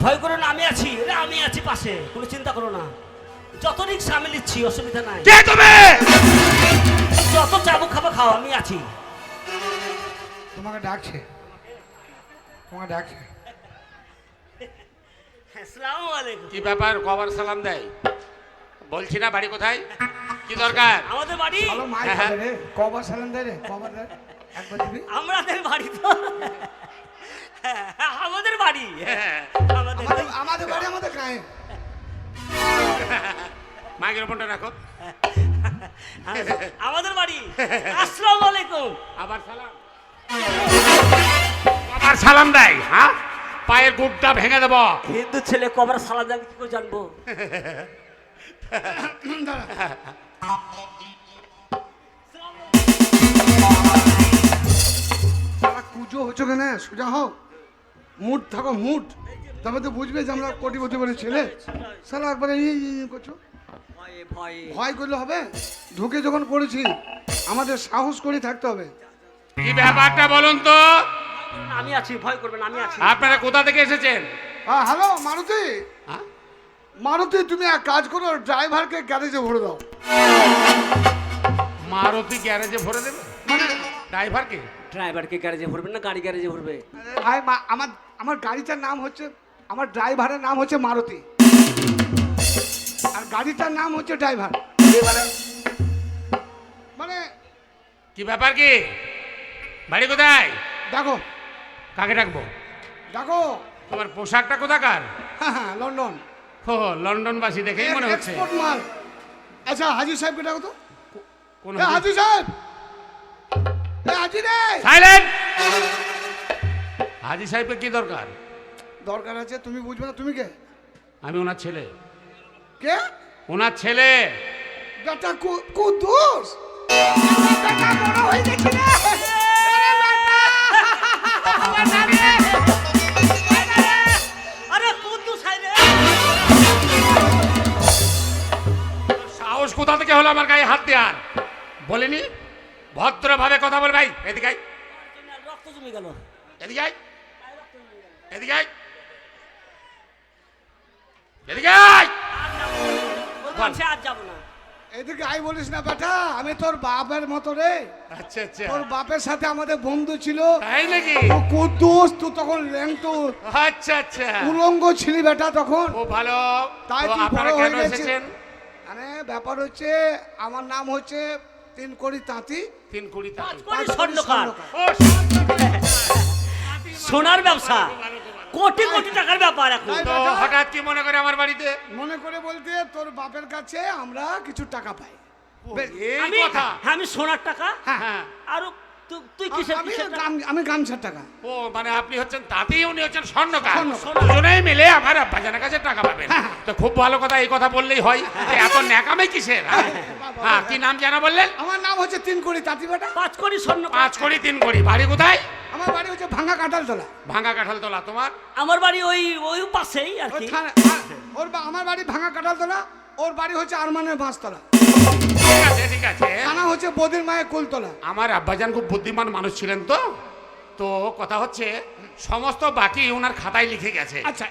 ভয় করো না, আমি আছি রে, আমি আছি পাশে, কোনো চিন্তা করো না। যত রিক্সা আমি নিচ্ছি, অসুবিধা নাই। কে তুমি? যত চাবো খাবো খাও, আমি আছি। তোমাকে ডাকছে, তোমাকে ডাকছে। আসসালামু আলাইকুম। কি ব্যাপার? কবার সালাম দেয়? বলছি না বাড়ি কোথায়, কি দরকার? আমাদের বাড়ি, চলো মাই হ্যাঁ, হ্যাঁ। খাবে রে, কবার সালাম দেয় রে, কবার দেয় একবার দিবি। আমাদের বাড়ি তো আমাদের বাড়ি, আমাদের আমাদের আমাদের বাড়ি আমাদের গায়ে। মাইক্রোফোনটা রাখো। আমাদের বাড়ি। আসসালামু আলাইকুম। আবার সালাম, আবার সালাম দেয়। হ্যাঁ, পায়ের গুড়টা ভেঙে দেব। হিন্দু ছেলে কবার সালাম দেবে কি করে জানবো? সারা কুজো হচ্ছে কেন? সোজা হও, মুড থাকো, মুড, তবে তো বুঝবে যে আমরা কোটিপতি বলে ছেলে। সারা একবারে করছো, ভয়ে ভয়ে ভয় করলে হবে? ঢুকে যখন পড়েছি আমাদের সাহস করে থাকতে হবে। কি ব্যাপারটা বলুন তো? আমি আছি, ভয় করবেন, আমি আছি। আপনারা কোথা থেকে এসেছেন? হ্যাঁ হ্যালো মারুতি, হ্যাঁ? মারুতি তুমি এক কাজ করো, ড্রাইভারকে গ্যারেজে ভরে দাও। মারুতি গ্যারেজে ভরে দেবে? মানে ড্রাইভারকে? ড্রাইভারকে গ্যারেজে ভরবেন না গাড়ি গ্যারেজে ভরবে? ভাই আমার আমার গাড়িটার নাম হচ্ছে, আমার ড্রাইভারের নাম হচ্ছে মারুতি, আর গাড়িটার নাম হচ্ছে ড্রাইভার। মানে মানে কি ব্যাপার, কি বাড়ি কোথায়? দেখো কাকে ডাকবো? দেখো, তোমার পোশাকটা কোথাকার? হ্যাঁ হ্যাঁ লন্ডন, ও, লন্ডনবাসী দেখেই মনে হচ্ছে। এক্সপোর্ট মাল। আচ্ছা হাজি সাহেবকে ডাকো তো। কোন এ হাজি সাহেব, এ হাজি রে। সাইলেন্ট! হাজি সাহেবকে কি দরকার? দরকার আছে, তুমি বুঝবে না। তুমি কে? আমি ওনার ছেলে। কে? ওনার ছেলে। বেটা কুদ্দুস, বেটা বড় হয়ে গেছে রে। আরে বেটা, আরে কুদ্দুস আইরে। সাহস কোথা থেকে হলো আমার গায়ে হাত দেওয়ার? বলিনি ভদ্রভাবে কথা বল। ভাই এদিকে আয়, রক্ত জমে গেল। এদিকে আয়, এদিকে আয়, এদিকে আয়। বললাম সে আর যাবো না। এদিকে আই বলিস না বেটা, আমি তোর বাপের মতো রে। আচ্ছা আচ্ছা, তোর বাপের সাথে আমাদের বন্ধু ছিল। তাই নাকি? ও কুদ্দুস, তুই তখন ল্যাংটু আচ্ছা আচ্ছা, উলঙ্গ ছিলি বেটা তখন। খুব ভালো। তাই তো তুই আপনারা বড় কেন হয়ে গেছিস। এসেছেন? মানে ব্যাপার হচ্ছে, আমার নাম হচ্ছে তিন কোড়ি তাঁতি। 3 কোটি টাকা। কোটি স্বর্ণকার, ও, সোনার ব্যবসা, কোটি কোটি টাকার ব্যাপার এখন। তো হঠাৎ কি মনে করে আমার বাড়িতে? মনে করে বলতে তোর বাপের কাছে আমরা কিছু টাকা পাই। এই আমি কথা? হ্যাঁ, আমি সোনার টাকা। হ্যাঁ। আর তুই কিসের আমি কিসের টাকা? আমি গামছার টাকা। ও, মানে আপনি হচ্ছেন তাঁতি, উনি হচ্ছেন স্বর্ণকার। স্বর্ণকার। দুজনেই মিলে আমার আব্বাজানের কাছে টাকা পাবেন। তো খুব ভালো কথা, এই কথা বললেই হয়। তো এত ন্যাকামে কিসের? হ্যাঁ, কি নাম জানা বললেন? আমার নাম হচ্ছে তিন কোড়ি তাঁতি বেটা। 5 কোটি স্বর্ণ। 5 কোটি 3 কোটি। বাড়ি কোথায়? আমার বাড়ি হচ্ছে ভাঙা কাঁঠালতলা। ভাঙা কাঁঠালতলা। তোমার? আমার বাড়ি ওই ওই পাশেই আর ওই কি। আমার বাড়ি ভাঙা কাঁঠালতলা, ওর বাড়ি হচ্ছে আরমানের বাঁশতলা, ঠিক আছে ঠিক আছে। থানা হচ্ছে বদির মায়ের কুলতলা। আমার আব্বাজান খুব বুদ্ধিমান মানুষ ছিলেন। তো তো কথা হচ্ছে, সমস্ত বাকি ওনার খাতায় লিখে গেছে। আচ্ছা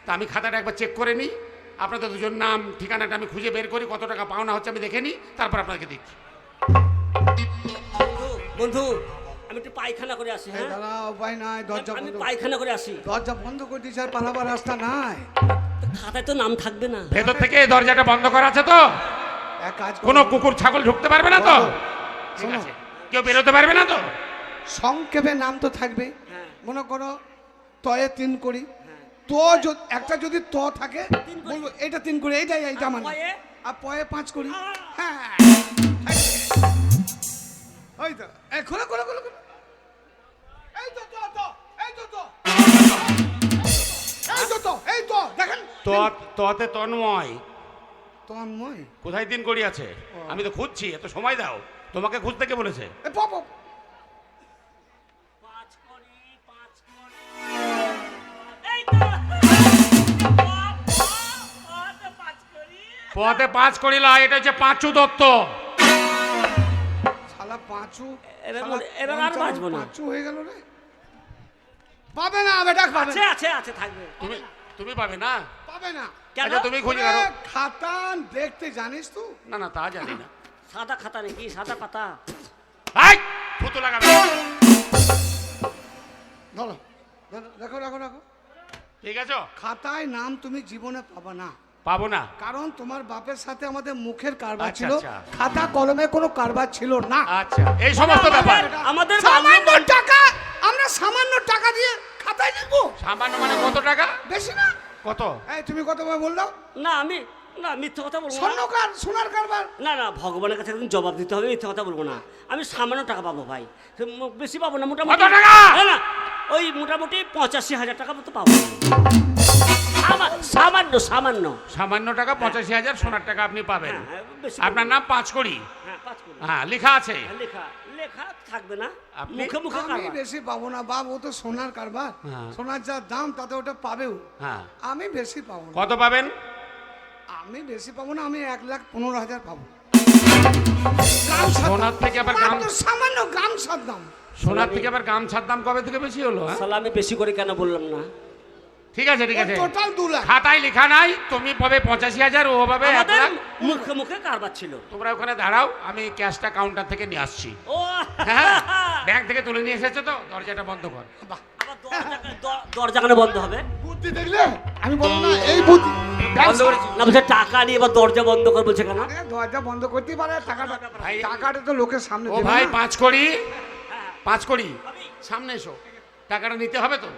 তা আমি খাতাটা একবার চেক করে নিই। আপনাদের দুজন নাম ঠিকানাটা আমি খুঁজে বের করি, কত টাকা পাওনা হচ্ছে আমি দেখে নিই, তারপর আপনাকে দিচ্ছি। বন্ধু, আমি একটু পায়খানা করে আসি। হ্যাঁ, দাঁড়া, উপায় নাই, দরজা আমি বন্ধ। পায়খানা করে আসি। দরজা বন্ধ করে দিয়েছে, আর পালাবার রাস্তা নাই। খাতায় তো নাম থাকবে না। ভেতর থেকে এই দরজাটা বন্ধ করা আছে তো? এক কাজ করো, কোনো কুকুর ছাগল ঢুকতে পারবে না তো? ঠিক শোনো, আছে, কেউ বেরোতে পারবে না তো? সংক্ষেপে নাম তো থাকবে। হ্যাঁ। মনে করো তয়ে তিন কোড়ি, তো একটা যদি তো থাকে বলবো এটা তিন কোড়ি, এইটাই এইটা মানে। পয়ে? আর পয়ে 5 কোড়ি। হ্যাঁ, ওই তো, এই খোলো খোলো খোলো খোলো। এই তো তো তো, এই তো তো, এই তো তো, এই তো দেখেন। ততে তন্ময়। তন্ময় কোথায় 3 কোটি আছে? আমি তো খুঁজছি, এত সময় দাও। তোমাকে খুঁজতে কে বলেছে? এ পপ 5 কোটি 5 কোটি। এই তো। 5 কোটি। পথে 5 কোটি লা, এটা হচ্ছে পাঁচু দত্ত। শালা পাঁচু, এবার আর বাঁচবো না। পাঁচু হয়ে গেল রে। পাবে না বেটা, পাবে আছে না। আছে আছে থাকবে। তুমি তুমি পাবে না? পাবে না। কেন? আচ্ছা তুমি খুঁজে করো। এ, খাতা দেখতে জানিস তুই? না না তা জানি না। সাদা খাতা নাকি সাদা পাতা? এই থুতু লাগাবে। ধরো ধরো, রাখো রাখো রাখো। ঠিক আছে, খাতায় নাম তুমি জীবনে পাবা না, পাবো না। কারণ তোমার বাপের সাথে আমাদের মুখের কারবার আচ্ছা, ছিল, আচ্ছা। খাতা কলমে কোনো কারবার ছিল না। আচ্ছা এই সমস্ত ব্যাপার। আমাদের সামান্য টাকা, আমরা সামান্য টাকা দিয়ে খাতায় লিখবো। সামান্য মানে কত টাকা? বেশি না। কত? এই তুমি কত বললো? না আমি না মিথ্যে কথা বলবো না। স্বর্ণকার সোনার কারবার। না না ভগবানের কাছে একদিন জবাব দিতে হবে, মিথ্যে কথা বলবো না। আমি সামান্য টাকা পাবো ভাই, বেশি পাবো না, মোটামুটি। কত টাকা? না না ওই মোটামুটি 85,000 টাকা মতো পাবো। সামান্য সামান্য। সামান্য টাকা 85,000 সোনার টাকা আপনি পাবেন। হ্যাঁ, বেশি আপনার নাম পাঁচকড়ি। হ্যাঁ 5 কোটি। হ্যাঁ লেখা আছে। লেখা লেখা থাকবে না, আপনি- মুখে মুখে আমি কারবার। বেশি পাবো না বাপ, ও তো সোনার কারবার। হ্যাঁ। সোনার যা দাম তাতে ওটা পাবেও। হ্যাঁ আমি বেশি পাবো না। কত পাবেন? আমি বেশি পাবো না, আমি 1,15,000 পাবো। সোনার থেকে আবার গ্রাম, মাত্র সামান্য গামছার দাম। সোনার থেকে আবার গামছার দাম কবে থেকে বেশি হলো? হ্যাঁ? সালা আমি বেশি করে কেন বললাম না? ঠিক আছে ঠিক আছে, টোটাল 2 লাখ। খাতায় লেখা নাই, তুমি পাবে 85,000, ও পাবে 1 আমাদের লাখ। মুখে মুখে কারবার ছিল। তোমরা ওখানে দাঁড়াও, আমি ক্যাশটা কাউন্টার থেকে নিয়ে আসছি। ও হ্যাঁ ব্যাংক থেকে তুলে নিয়ে এসেছো তো, দরজাটা বন্ধ কর। বাহ, আবার দরজা কেন বন্ধ হবে? বুদ্ধি দেখলে? আমি বলবো না এই বুদ্ধি। বন্ধ করে না বলছে টাকা নিয়ে এবার দরজা বন্ধ কর বলছে কেন? আরে, দরজা বন্ধ করতেই পারে, টাকাটা ভাই- টাকাটা তো লোকের সামনে ও দেবে ভাই না। পাঁচ কড়ি সামনে এসো, টাকাটা নিতে হবে তো।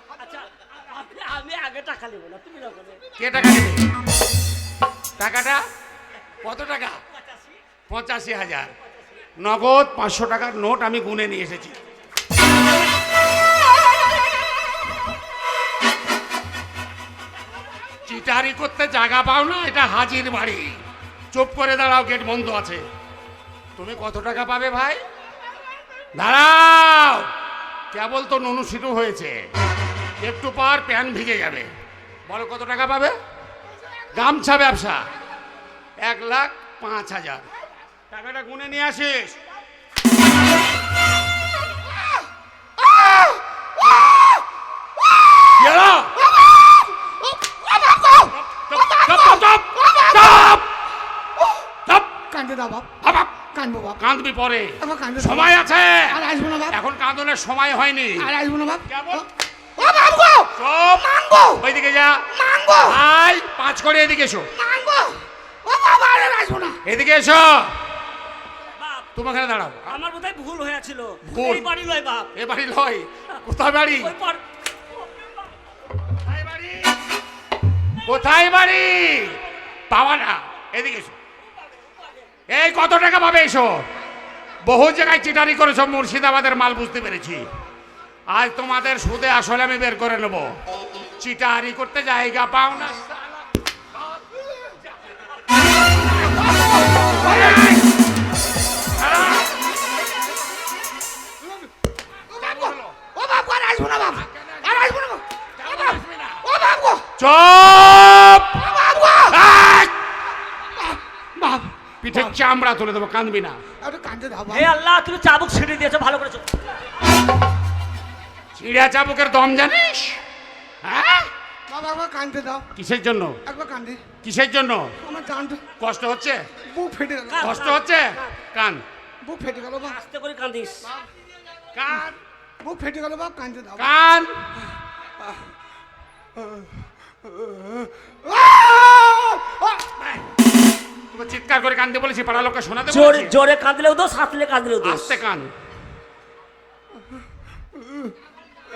আচ্ছা আমি আগে টাকা নেবো না, তুমি রাখো না। কে টাকা নেবে? টাকাটা কত টাকা? 85,000 নগদ 500 টাকার নোট আমি গুনে নিয়ে এসেছি। চিটারি করতে জায়গা পাও না, এটা হাজির বাড়ি। চুপ করে দাঁড়াও, গেট বন্ধ আছে। তুমি কত টাকা পাবে ভাই? দাঁড়াও, কেবল তো নুনু সিটু হয়েছে, একটু পর প্যান ভিজে যাবে। বলো কত টাকা পাবে? গামছা ব্যবসা 1,05,000। টাকাটা গুনে নিয়ে আসিস। কি হলো? চুপ, চুপ, চুপ, চুপ, চুপ, চুপ। কান্দে দাও বাপ, বাবা, কান্দবো বাপ, কাঁদবি পরে, আবার কান্দে দাও। সময় আছে। আর আসবো না বাপ, এখন কাঁদনের সময় হয়নি। আর আসবো না বাপ। কেমন? ও বাপ গো, চুপ, মাঙ্গো, ওইদিকে যা। মাঙ্গো, ভাই 5 করে এদিকে এসো, মাঙ্গো। ও বাবা, আর আসবো না। এদিকে এসো। বাপ তোমার এখানে দাঁড়াও। আমার বোধহয় ভুল হয়েছিল। ভুল? এই বাড়ি লয় বাপ, এ বাড়ি লয়। কোথায় বাড়ি? ওই পর কোথায় বাড়ি? কোথায় বাড়ি? পাওয়া না, এদিকে এসো। এই কত টাকা পাবে এসো? বহু জায়গায় চিটারি করেছো, মুর্শিদাবাদের মাল বুঝতে পেরেছি। আজ তোমাদের সুদে আসলে আমি বের করে নেব। চিটারি করতে জায়গা পাও না। ও বাপ গো, ও বাপ গো, আর আসবো না বাপ, আর আসবো না বাপ। ও বাপ, ও বাপ গো, চুপ! ও বাপ গো। এই! বাপ, পিঠের চামড়া তুলে দেবো, কাঁদবি না। একটু কান্দে দাও বাপ। হে আল্লাহ তুমি চাবুক ছিঁড়ে দিয়েছো, ভালো করেছো। চিড়িয়া চাবুকের দম জানিস? হ্যাঁ? বাবা, একবার কান্দে দাও, কিসের জন্য? একবার কান্দে। কিসের জন্য? আমার জানতো কষ্ট হচ্ছে? বুক ফেটে গেল, কষ্ট হচ্ছে? কান, বুক ফেটে গেল বাপ, আস্তে করে কাঁদিস। কান, বুক ফেটে গেল বাপ, কান্দে দাও। কান। তুমি চিৎকার করে কানতে বলেছি, পাড়া লোককে শোনাতে জোরে বলেছি। জোরে কাঁদলেও দোষ, হাতলে কাঁদলেও দোষ। আস্তে কান।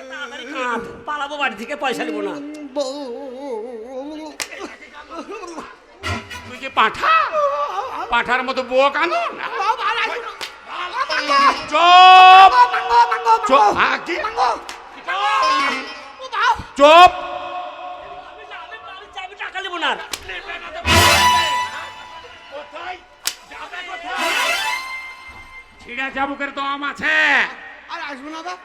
তাড়াতাড়ি কাঁদ, পালাবো বাড়ি থেকে, পয়সা নেবো না। তুই কি পাঁঠা? পাঁঠার মতো বউ কাঁদো না। চুপ! চুপ! হ্যাঁ, কি? চুপ! আমি টাকা নেবো না। ছিড়া চাবুকের দম আছে। আর আসবো না বাপ,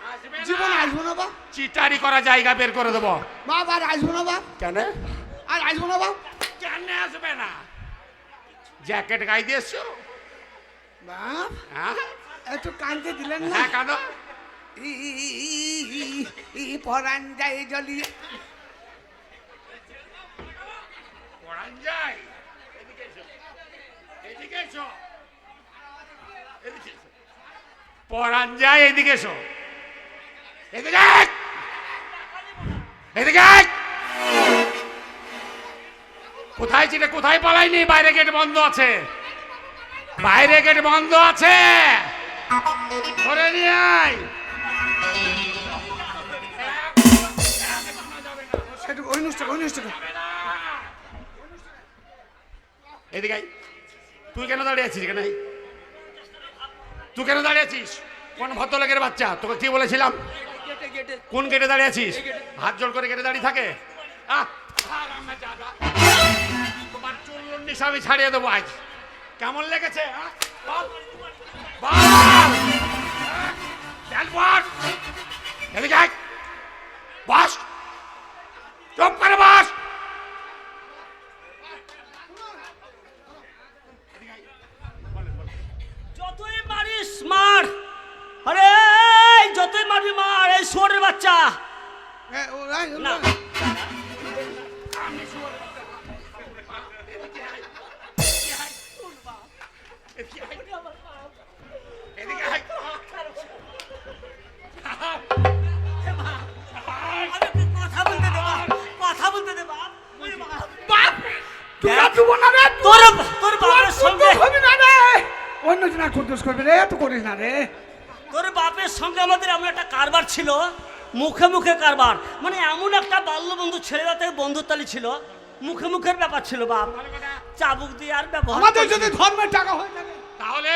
জীবন আসবো না বাপ, চিটারি করা জায়গা বের করে দেবো। বাপ আর আসবো না বাপ, কেন? আর আসবো না বাপ। কেন আসবে না? জ্যাকেট গায়ে দিয়েছো? বাপ, হ্যাঁ একটু কান্দতে দিলেন না? হ্যাঁ, কাঁদো। পরান যায় জ্বলিয়ে। এদিকে এসো। এদিকে এসো। পরান যায়, এদিকে এসো। এদিকে আয়। এদিকে আয়। কোথায় ছিলে? কোথায় পালাইনি? বাইরে গেট বন্ধ আছে, বাইরে গেট বন্ধ আছে, ধরে নিয়ে আয়। সেটা অনুষ্ঠান এদিকে আয়। তুই কেন দাঁড়িয়ে আছিস? কেন তুই কেন দাঁড়িয়ে আছিস? কোন ভদ্রলোকের বাচ্চা? তোকে কি বলেছিলাম? কোন গেটে দাঁড়িয়ে আছিস? হাত জোর করে গেটে দাঁড়িয়ে থাকে? তোমার চুল্লুন্নিস আমি ছাড়িয়ে দেবো আজ। কেমন লেগেছে? এদিকে আয়। বস, চুপ করে বস। যতই মারিস মার, আরে যতই মারবি মার, এই শুয়োরের বাচ্চা। না এদিকে আয়। কথা বলতে দে বাপ। তোর বাপের সঙ্গে অন্য জনা কুদ্দুস করবে রে, তো করিস না রে। তোর বাপের সঙ্গে আমাদের এমন একটা কারবার ছিল, মুখে মুখে কারবার, মানে এমন একটা বাল্যবন্ধু ছেলেরা থেকে বন্ধুত্বালি ছিল, মুখে মুখের ব্যাপার ছিল বাপ। চাবুক দিয়ে আর ব্যবহার আমাদের যদি ধর্মের টাকা হয়ে থাকে তাহলে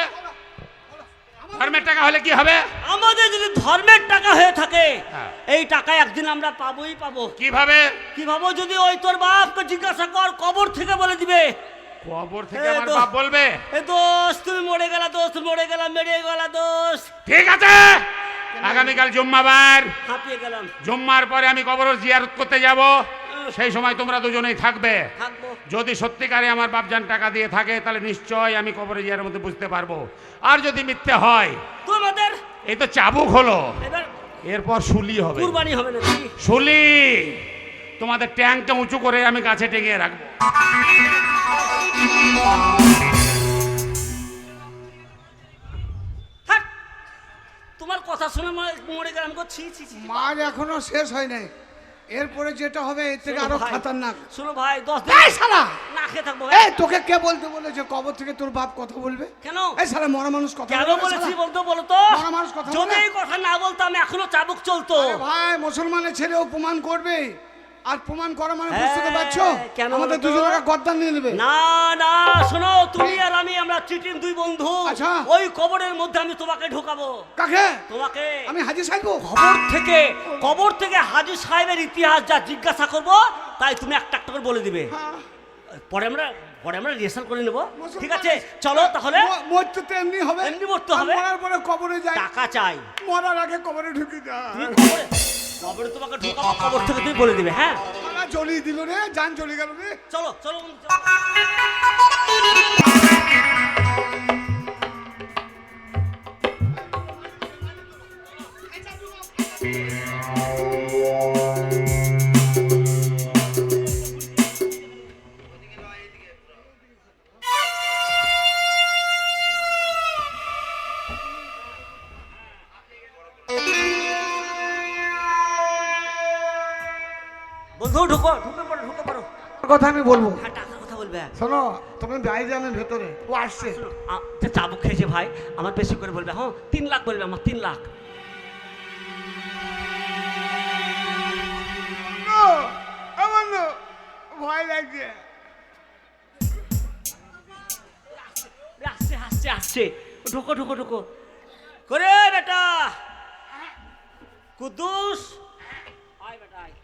ধর্মের টাকা হলে কি হবে? আমাদের যদি ধর্মের টাকা হয়ে থাকে, হ্যাঁ। এই টাকা একদিন আমরা পাবোই পাবো। কিভাবে? কি ভাবো? যদি ওই তোর বাপকে জিজ্ঞাসা কর, কবর থেকে বলে দিবে। কবর থেকে এ আমার তো- বাপ বলবে? এ দোস্ত তুমি মরে গেলা, দোস্ত মরে গেলা, মেরে গেলা দোস্ত। ঠিক আছে, আগামীকাল জুম্মাবার, হাঁপিয়ে গেলাম। জুম্মার পরে আমি কবর জিয়ারত করতে যাব। সেই সময় তোমরা দুজনেই থাকবে। থাকবো। যদি সত্যিকারে আমার বাপজান টাকা দিয়ে থাকে তাহলে নিশ্চয় আমি কবরে জিয়ার মধ্যে বুঝতে পারবো। আর যদি মিথ্যে হয়, তোমাদের এই তো চাবুক হলো, এবার এরপর শুলি হবে। কুরবানি হবে নাকি? শুলি তোমাদের ট্যাঙ্কটা উঁচু করে আমি গাছে টেঙিয়ে রাখবো। থাক, তোমার কথা শুনে মরে গেলাম গো। ছি ছি ছি। মার এখনো শেষ হয় নাই, এরপরে যেটা হবে এর থেকে শোনো আরো ভাই, খাতারনাক। শোনো ভাই, 10 এই দিন শালা, না খেয়ে থাকবো। এই তোকে কে বলতে বলেছে কবর থেকে তোর বাপ কথা বলবে? কেন? এই শালা মরা মানুষ কথা কেন বলে, বলেছি শালা? বলতো বলো তো? মরা মানুষ কথা যদি বলে? এই কথা না বলতাম এখনো চাবুক চলতো। আরে ভাই, মুসলমানের ছেলেও প্রমাণ করবে, আর প্রমাণ করা মানে বুঝতে তো পারছো, কেন আমাদের বলো তো? দুজনকে গদ্দান নিয়ে নেবে। না না, শোনো, তুমি আর আমি, আমরা চিটিং দুই বন্ধু। আচ্ছা। ওই কবরের মধ্যে আমি তোমাকে ঢোকাবো। কাকে? তোমাকে আমি হাজি সাহেব? কবর থেকে হাজী সাহেবের ইতিহাস যা জিজ্ঞাসা করব, তাই তুমি একটা একটা করে বলে দিবে। পরে আমরা রিহার্সাল করে নেব। ঠিক আছে, চলো তাহলে। মরতে তো এমনি হবে, এমনি মরতে হবে। আর মরার পরে কবরে যাই, টাকা চাই। মরার আগে কবরে ঢুকে যা। তুমি কবরে তোমাকে ঢোকাবো, কবর থেকে তুমি বলে দিবে। হ্যাঁ, শালা জ্বলিয়ে দিল রে, জান জ্বলে গেল রে। চলো চলো বন্ধু, চলো। বন্ধু ঢুকে পড়ো। কথা আমি বলবো, হ্যাঁ, টাকার কথা বলবে। শোনো, তুমি বাইরে আমি ভেতরে, ও আসছে। চাবুক খেয়েছে ভাই, আমার বেশি করে বলবে। হ্যাঁ, 3 লাখ বলবে, আমার 3 লাখ। আমার না ভয় লাগছে। আসছে ঢোকো করে বেটা কুদ্দুস, আয় বেটা আয়।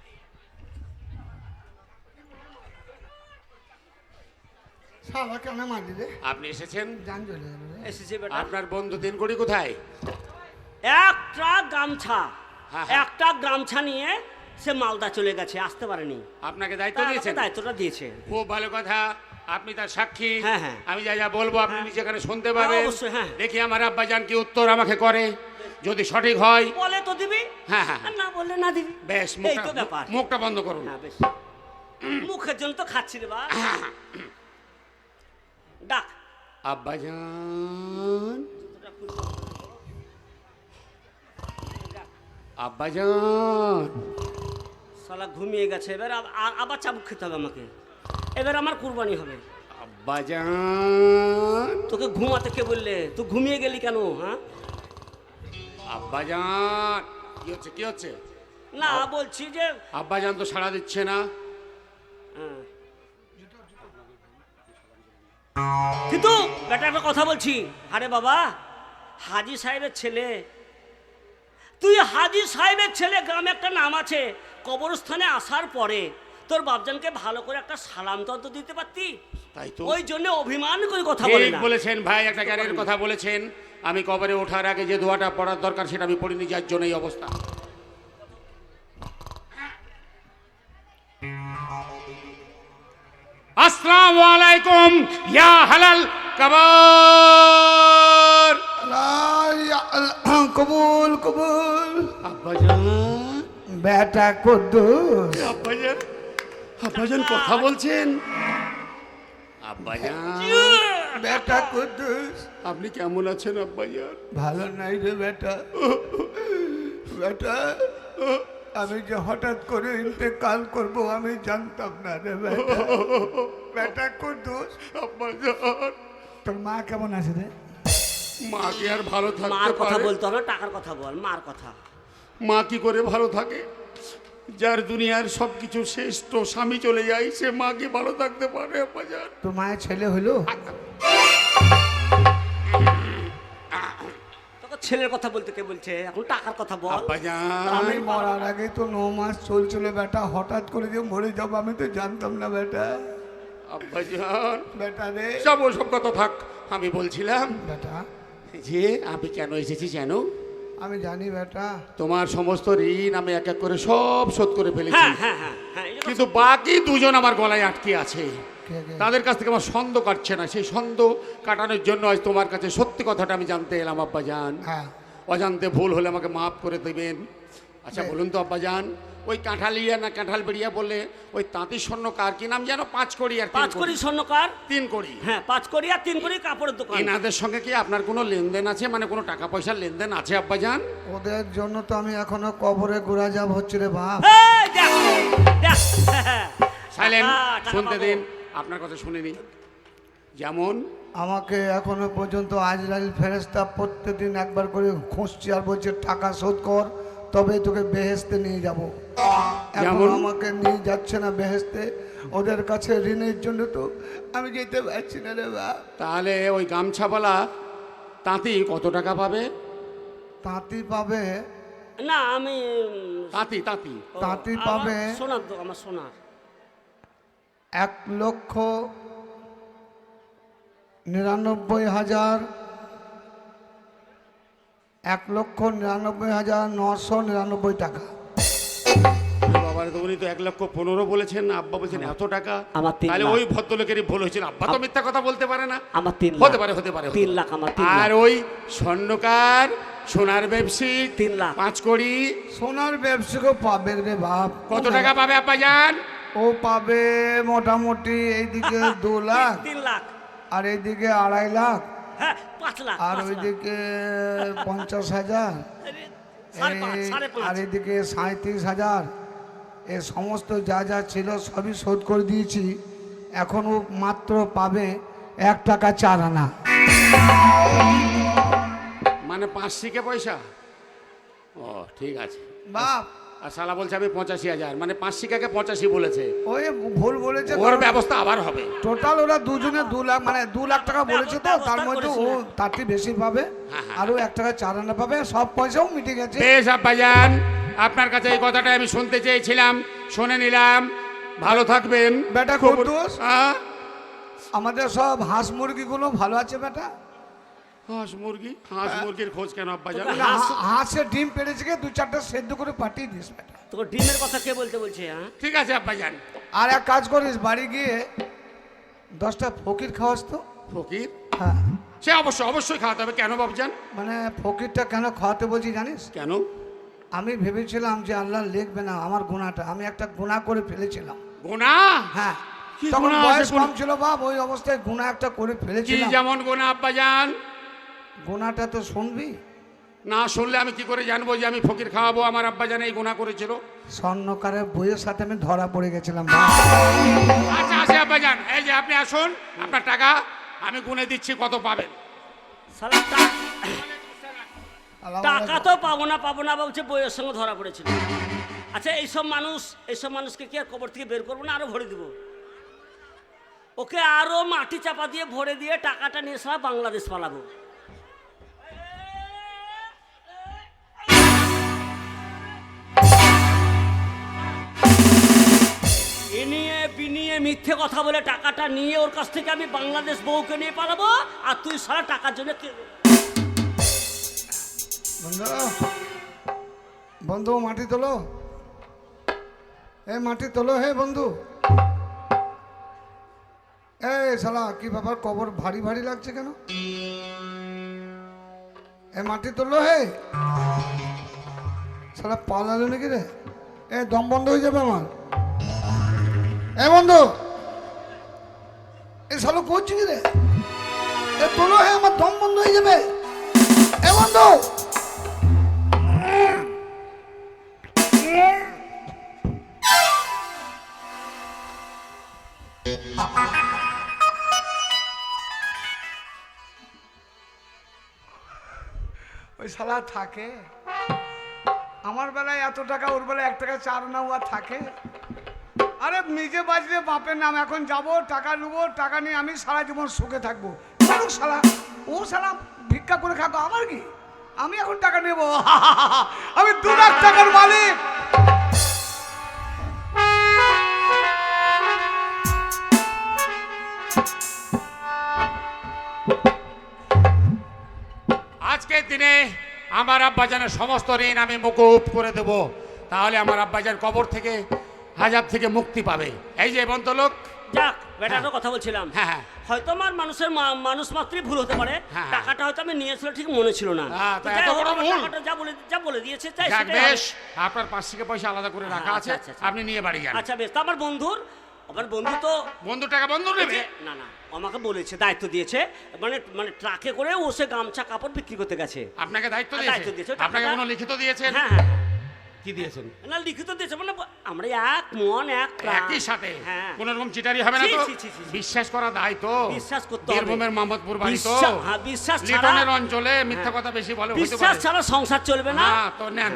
শালা কেন মারলি রে? আপনি এসেছেন? জান জ্বলে গেল রে। এসেছে বেটা। আপনার বন্ধু দিনকড়ি কোথায়? একটা গামছা, হ্যাঁ, হ্যাঁ। একটা গামছা নিয়ে সে মালদা চলে গেছে, আসতে পারেনি। আপনাকে দায়িত্ব তাই দিয়েছেন? আমাকে দায়িত্বটা দিয়েছে। খুব ভালো কথা, আপনি তার সাক্ষী। হ্যাঁ, হ্যাঁ। আমি যা যা বলবো আপনি সেখানে শুনতে হ্যাঁ, পাবেন। অবশ্যই, হ্যাঁ। দেখি আমার আব্বাজান কি উত্তর আমাকে করে। যদি সঠিক হয়, বলে তো দিবি, হ্যাঁ, হ্যাঁ। আর না বললে না দিবি। বেশ, এই তো ব্যাপার। মুখটা বন্ধ করুন। হ্যাঁ, বেশ। মুখের জন্য তো খাচ্ছি রে বা। ডাক আব্বাজান, আব্বাজান, শালা ঘুমিয়ে গেছে, এবার আবার চাবুক খেতে হবে আমাকে, এবার আমার কুরবানি হবে। আব্বাজান, তোকে ঘুমাতে কে বললে? তুই ঘুমিয়ে গেলি কেন? হ্যাঁ, আব্বাজান, কি হচ্ছে কি হচ্ছে? না বলছি যে আব্বাজান তো সাড়া দিচ্ছে না। হ্যাঁ। কিন্তু বেটা একটা কথা বলছি, আরে বাবা হাজি সাহেবের ছেলে, তুই হাজি সাহেবের ছেলে, গ্রামে একটা নাম আছে, কবরস্থানে আসার পরে তোর বাপজানকে ভালো করে একটা সালাম তো দিতে পারতি। তাই তো, ওই জন্য অভিমান করে কথা বলে ঠিক না। বলেছেন ভাই, একটা জ্ঞানের কথা বলেছেন। আমি কবরে ওঠার আগে যে দোয়াটা পড়ার দরকার সেটা আমি পড়িনি, যার জন্য এই অবস্থা। আসসালামু আলাইকুম ইয়া হালাল কবর। কবুল কবুল। আব্বাজান, বেটা কুদ্দুস, আব্বাজান, আব্বাজান কথা বলছেন? আব্বাজান, বেটা কুদ্দুস, আপনি কেমন আছেন আব্বাজান? ভালো নাই রে বেটা। বেটা, আমি যে হঠাৎ করে ইন্তেকাল করব আমি জানতাম না রে বেটা। বেটা কুদ্দুস, আব্বাজান, তোর মা কেমন আছে রে? মা কি আর ভালো মার থাকতে কথা পারে? বলতে হবে, টাকার কথা বল, মার কথা। মা কি করে ভালো থাকে? যার দুনিয়ার সবকিছু শেষ, তো স্বামী চলে যায়, সে মা কি ভালো থাকতে পারে আব্বাজান? তোর মায়ের ছেলে হলো? তোকে ছেলের কথা বলতে কে বলছে? এখন টাকার কথা বল। আব্বাজান, আমি মরার আগে তো 9 মাস চলছিল বেটা, হঠাৎ করে যে মরে যাবো আমি তো জানতাম না বেটা। আব্বাজান, বেটা রে সব ওসব কথা থাক। আমি বলছিলাম বেটা, যে আমি কেন এসেছি জানো? আমি জানি বেটা। তোমার সমস্ত ঋণ আমি এক এক করে সব শোধ করে ফেলেছি, হ্যাঁ হ্যাঁ হ্যাঁ হ্যাঁ, এই যে কিন্তু বাকি দুজন আমার গলায় আটকে আছে। কে কে? তাদের কাছ থেকে আমার ছন্দ কাটছে না। সেই ছন্দ কাটানোর জন্য আজ তোমার কাছে সত্যি কথাটা আমি জানতে এলাম আব্বাজান। হ্যাঁ, অজান্তে ভুল হলে আমাকে মাফ করে দেবেন। আচ্ছা হ্যাঁ। বলুন তো আব্বাজান, ওই কাঁঠালিয়া না কাঁঠাল বেরিয়া বলে ওই তাঁতির স্বর্ণ কার কি নাম যেন? 5 কোটি আর 5 কোটি স্বর্ণকার। 3 কোটি। হ্যাঁ 5 কোটি আর 3 কোটি কাপড়ের দোকান। এনাদের সঙ্গে কি আপনার কোনো লেনদেন আছে, মানে কোনো টাকা পয়সার লেনদেন আছে আব্বাজান? ওদের জন্য তো আমি এখনো কবরে ঘোরা যাব হচ্ছে রে বাপ। এই দেখ দেখ, সাইলেন্ট, টাকা শুনতে পাবো। দিন, আপনার কথা শুনিনি। যেমন আমাকে এখনো পর্যন্ত আজরাইল ফেরেশতা প্রত্যেকদিন একবার করে খুঁজছে আর বলছে টাকা শোধ কর, তবে তোকে বেহেশতে নিয়ে যাব। এখন যেমন? আমাকে নিয়ে যাচ্ছে না বেহেশতে, ওদের কাছে ঋণের জন্য তো আমি যেতে পারছি না রে বাপ। তাহলে ওই গামছাওয়ালা তাঁতি কত টাকা পাবে? তাঁতি পাবে, না আমি তাঁতি তাঁতি ও, তাঁতি আমার পাবে। সোনার তো, আমার সোনার 1,99,000, 1,99,999 টাকা। বাবার তো উনি তো 1,15,000 বলেছেন, আব্বা বলছেন এত টাকা। আমার 3 তাহলে লাখ। ওই ভদ্রলোকেরই ভুল হয়েছিল। আব্বা তো মিথ্যা কথা বলতে পারে না। আমার 3 লাখ হতে পারে হতে পারে 3 লাখ আমার 3 আর লাখ ওই স্বর্ণকার সোনার ব্যবসায়িক 3 লাখ 5 কোটি সোনার ব্যবসাকেও পাবে রে বাপ। কত টাকা পাবে আব্বাজান? ও পাবে মোটামুটি এইদিকে 2 লাখ, 3 লাখ, আর এইদিকে 2.5 লাখ, হ্যাঁ 5 লাখ, আর 5 লাখ। ওইদিকে 50,000, আরে, 5.5, 5.5। আর এইদিকে 37,000। এ সমস্ত যা যা ছিল সবই শোধ করে দিয়েছি। এখন ও মাত্র পাবে 1 টাকা 4 আনা। মানে 5 শিকে পয়সা? ও ঠিক আছে। বাপ, আর শালা বলছে আমি 85,000, মানে 5 শিকাকে 85 বলেছে। ওই ভুল বলেছে। ওর ব্যবস্থা আবার হবে। টোটাল ওরা দুজনে 2 লাখ, মানে 2 লাখ টাকা বলেছে, তো তার ব্যবস্থা মধ্যে ও করেছিল। তাতে বেশি পাবে, হ্যাঁ, হ্যাঁ। আর ও 1 টাকা 4 আনা পাবে। সব পয়সাও মিটে গেছে। বেশ আব্বাজান, আপনার কাছে এই কথাটা আমি শুনতে চেয়েছিলাম, শুনে নিলাম। ভালো থাকবেন। বেটা খবর- কুদ্দুস, হ্যাঁ? আমাদের সব হাঁস মুরগিগুলো ভালো আছে বেটা? হাঁস মুরগির খোঁজ কেন আব্বাজান? তোকে- না, হাঁসের ডিম পেড়েছে, 2-4টা সেদ্ধ করে পাঠিয়ে দিস বেটা। তোকে ডিমের কথা কে বলতে বলছে? হ্যাঁ ঠিক আছে আব্বাজান। আর এক কাজ করিস, বাড়ি গিয়ে 10টা ফকির খাওয়াস তো। ফকির? হ্যাঁ, সে অবশ্যই খাওয়াতে হবে। কেন বাবুজান? মানে ফকিরটা কেন খাওয়াতে বলছি জানিস? কেন? আমি ভেবেছিলাম যে আল্লাহ লিখবে না আমার গুণাটা, আমি একটা গুণা করে ফেলেছিলাম। গোনা? হ্যাঁ, কি তখন গুনাহ বয়স আছে, গুনাহ? কম ছিল বাপ, ওই অবস্থায় গুনাহ একটা করে কি ফেলেছিলাম। যেমন গুনাহ আব্বাজান? গুনাহটা তো শুনবি। না শুনলে আমি কি করে জানবো যে আমি ফকির খাওয়াবো? আমার আব্বাজান এই গুনাহ করেছিল। স্বর্ণকারের বইয়ের সাথে আমি ধরা পড়ে গেছিলাম বাপ। আচ্ছা আছে আব্বাজান, এই যে আপনি আসুন, আপনার টাকা আমি গুনে দিচ্ছি, কত পাবেন। শালা আল্লাহ টাকা তো পাবো না বলছে, বইয়ের সঙ্গে ধরা পড়েছিল। আচ্ছা এইসব মানুষকে কি আর কবর থেকে বের করবো না, আরো ভরে দিব? ওকে আরো মাটি চাপা দিয়ে ভরে দিয়ে টাকাটা নিয়ে সারা বাংলাদেশ পালাবো। ইনিয়ে বিনিয়ে মিথ্যে কথা বলে টাকাটা নিয়ে ওর কাছ থেকে আমি বাংলাদেশ বউকে নিয়ে পালাবো, আর তুই সারা টাকার জন্য বন্ধু, বন্ধু মাটি তোলো, এ মাটি তোলো হে বন্ধু। এই শালা কি ব্যাপার, কবর ভারী ভারী লাগছে কেন? এ মাটি তোলো হে। শালা পালালো নাকি রে? এ দম বন্ধ হয়ে যাবে আমার। এ বন্ধু, এ শালা করছি কি রে? এ তোলো হে, আমার দম বন্ধ হয়ে যাবে। এ বন্ধু, ওই শালা থাকে। আমার বেলায় এত টাকা, ওর বেলায় 1 টাকা 4 আনা, ও আর থাকে? আরে নিজে বাজলে বাপের নাম। এখন যাব, টাকা নেবো, টাকা নিয়ে আমি সারা জীবন সুখে থাকবো। কেন শালা, ও শালা ভিক্ষা করে খাবো, আমার কি? আমি এখন টাকা নেব, আমি 2 লাখ টাকার মালিক। আজকের দিনে আমার আব্বাজানের সমস্ত ঋণ আমি মকুব করে দেব, তাহলে আমার আব্বাজান কবর থেকে হাজাব থেকে মুক্তি পাবে। এই যে ভদ্রলোক, যাক বেটারও কথা বলছিলাম। হ্যাঁ, হ্যাঁ। হয়তো আমার মানুষ মাত্রই ভুল হতে পারে। হ্যাঁ। টাকাটা হয়তো আমি নিয়েছিল ঠিক মনে ছিল না। হ্যাঁ, তো তা যাই এত হোক, বড় আমার ভুল? টাকাটা যা বলে দিয়েছে তাই যাক সেটাই হবে। বেশ, আপনার 5 থেকে পয়সা আলাদা করে রাখা আছে, আচ্ছা, আচ্ছা। আপনি নিয়ে বাড়ি যান। আচ্ছা বেশ, তো আমার বন্ধু তো বন্ধু টাকা বন্ধু নেবে? না আমাকে বলেছে, দায়িত্ব দিয়েছে, মানে ট্রাকে করে ও সে গামছা কাপড় বিক্রি করতে গেছে। আপনাকে দায়িত্ব দায়িত্ব দিয়েছে? দিয়েছে, আপনাকে টাকাটা- কোনো লিখিত দিয়েছেন? হ্যাঁ হ্যাঁ কি দিয়েছেন? না লিখিত দিয়েছে, মানে আমরা এক মন এক প্রাণ। একই সাথে হ্যাঁ। কোন রকম চিটারি হবে না তো? ছি, ছি, ছি, ছি। বিশ্বাস করা দায় তো। বিশ্বাস করতে হবে। বীরভূমের মোহাম্মদপুর বাড়ি তো। হ্যাঁ, বিশ্বাস ছাড়া লিটনের অঞ্চলে মিথ্যা কথা বেশি বলে হতে বিশ্বাস পারে। ছাড়া সংসার চলবে না। হ্যাঁ, তো নেন,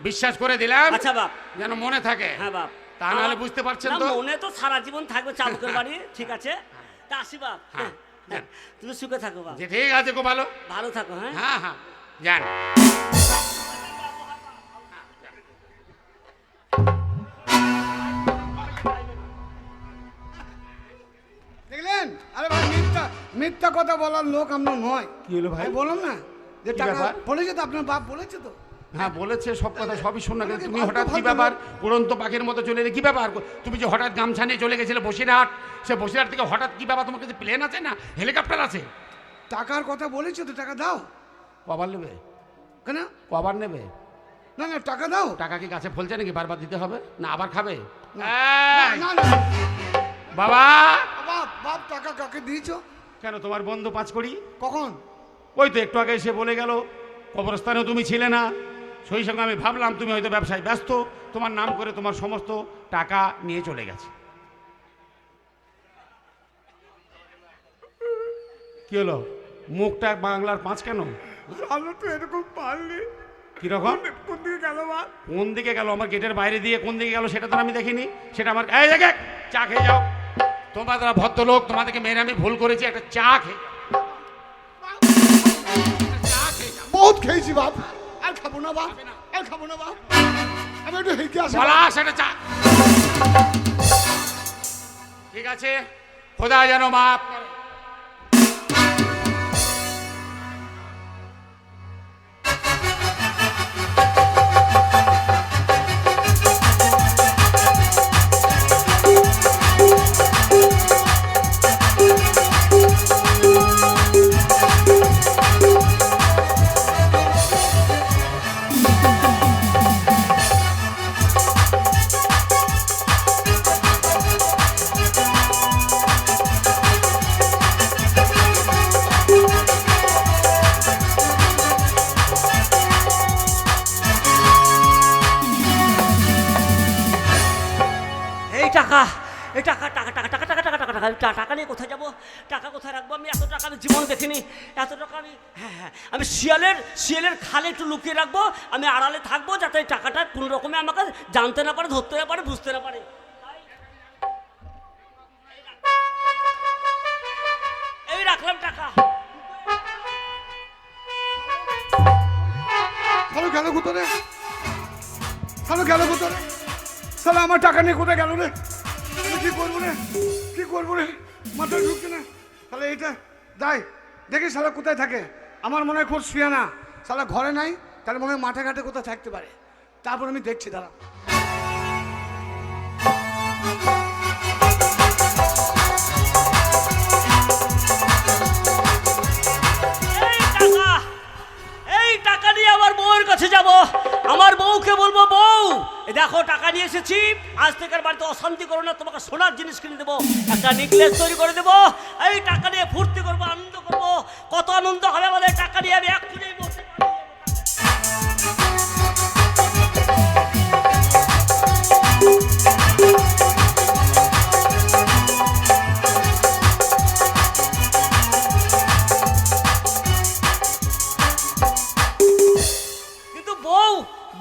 বিশ্বাস করে দিলাম। আচ্ছা বাপ। যেন মনে থাকে। হ্যাঁ বাপ। তা নাহলে বুঝতে পারছেন না, তো? মনে তো সারা জীবন থাকবে চাবুকের বাড়ি। ঠিক আছে, তা আসি বাপ। হ্যাঁ, যান। তুমি সুখে থাকো বাপ, যে ঠিক আছে, খুব ভালো। ভালো থাকো। হ্যাঁ হ্যাঁ হ্যাঁ, যান। দেখলেন? আরে ভাই, মিথ্যা কথা বলার লোক আমরা নয়। কি হলো ভাই? আমি বললাম না যে কি টাকা ব্যাপার? বলেছে তো, আপনার বাপ বলেছে তো। হ্যাঁ বলেছে, সব কথা সবই শুননা। আমাকে তুমি ফালতু হঠাৎ কি ফালতু ব্যাপার? উড়ন্ত পাখির মতো চলে এলে কি ব্যাপার? তুমি যে হঠাৎ গামছা নিয়ে চলে গেছিলে বসিরহাট, সে বসিরহাট থেকে হঠাৎ কি ব্যাপার? তোমার কাছে প্লেন আছে না হেলিকপ্টার আছে? টাকার কথা বলেছে তো, টাকা দাও। কবার নেবে? কেন? কবার নেবে? না না, টাকা দাও। টাকা কি গাছে ফলছে নাকি বারবার দিতে হবে? না আবার খাবে? না, এই, না না, বাবা! বাপ টাকা কাকে দিয়েছো? কেন, তোমার বন্ধু 5 কোটি? কখন? ওই তো একটু আগে এসে বলে গেল। কবরস্থানেও তুমি ছিলে না, সেই সঙ্গে আমি ভাবলাম তুমি হয়তো ব্যবসায় ব্যস্ত, তোমার নাম করে তোমার সমস্ত টাকা নিয়ে চলে গেছে। কি হলো? মুখটা বাংলার 5 কেন? আমরা তো এরকম পারলি। কিরকম? কোন দিকে গেল বা? কোন দিকে গেল? আমার গেটের বাইরে দিয়ে কোন দিকে গেল সেটা তো আমি দেখিনি। সেটা আমার এই দেখে, চা খেয়ে যাও। তোমরা ভদ্রলোক, তোমাদেরকে মেরে আমি ভুল করেছি, একটা চা খেয়ে বহুত খেয়েছি বাপ, আর খাবো না বাপ, আর খাবো না বাপ। আমি একটু হেঁকে আসি। বলা সেটা চা। ঠিক আছে, খোদা যেন মাফ করে। এই টাকা টাকা টাকা টাকা টাকা টাকা টাকা টাকা টাকা নিয়ে কোথায় যাবো? টাকা কোথায় রাখবো? আমি এত টাকা আমি জীবন দেখিনি, এত টাকা আমি, হ্যাঁ আমি শিয়ালের খালে একটু লুকিয়ে রাখবো, আমি আড়ালে থাকবো যাতে এই টাকাটা কোনো রকমে আমাকে জানতে না পারে, ধরতে না পারে, বুঝতে না পারে। এই রাখলাম টাকা। শালো গেল কোথায়? শালো গেল কোথায়? শালা আমার টাকা নিয়ে কোথায় গেল রে? আমি কি করবো রে? কি করবো রে? মাথায় ঢুকছে না। তাহলে এইটা যাই দেখি শালা কোথায় থাকে। আমার মনে হয় খুব শুয়ানা, শালা ঘরে নাই, তাহলে মনে হয় মাঠে ঘাটে কোথায় থাকতে পারে। তারপর আমি দেখছি, দাঁড়া। এই টাকা নিয়ে আমার বউয়ের কাছে যাব, আমার বউকে বলবো, বউ এই দেখো টাকা নিয়ে এসেছি, আজ থেকে আর বাড়িতে অশান্তি করো না, তোমাকে সোনার জিনিস কিনে দেবো, একটা নেকলেস তৈরি করে দেবো, এই টাকা নিয়ে ফুর্তি করবো, আনন্দ করবো। কত আনন্দ হবে আমাদের টাকা নিয়ে, আমি এক্ষুনি বসে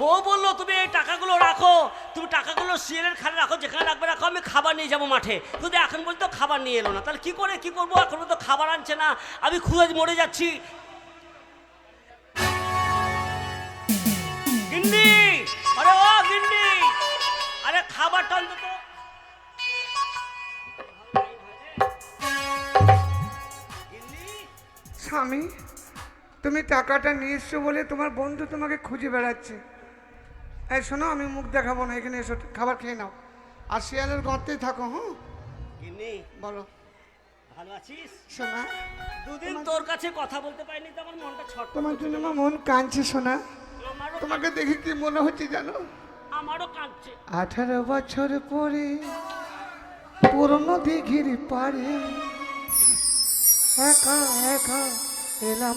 বউ বললো তুমি এই টাকাগুলো রাখো, তুমি টাকাগুলো শিয়ালের খালে রাখো, যেখানে রাখবে রাখো, আমি খাবার নিয়ে যাবো মাঠে। কিন্তু এখন বলতো খাবার নিয়ে এলো না, তাহলে কি করবো? এখন বলতো খাবার আনছে না, আমি খুঁজে মরে যাচ্ছি। গিন্নি, আরে ও গিন্নি, আরে খাবারটা অন্তত। স্বামী, তুমি টাকাটা নিয়ে এসছো বলে তোমার বন্ধু তোমাকে খুঁজে বেড়াচ্ছে। এই শোনো, আমি মুখ দেখাবো না, এখানে এসো, খাবার খেয়ে নাও, আর শিয়ালের গর্তেই থাকো। হ্যাঁ গিন্নি বলো। ভালো আছিস? শোনা, দুদিন তোর কাছে কথা বলতে পারিনি তো আমার মনটা ছটফট। তোমার জন্য আমার মন কাঁদছে শোনা। আমারও তোমাকে দেখে কি মনে হচ্ছে জানো? আমারও কাঁদছে। 18 বছর পরে পুরনো দিঘির পাড়ে একা একা এলাম।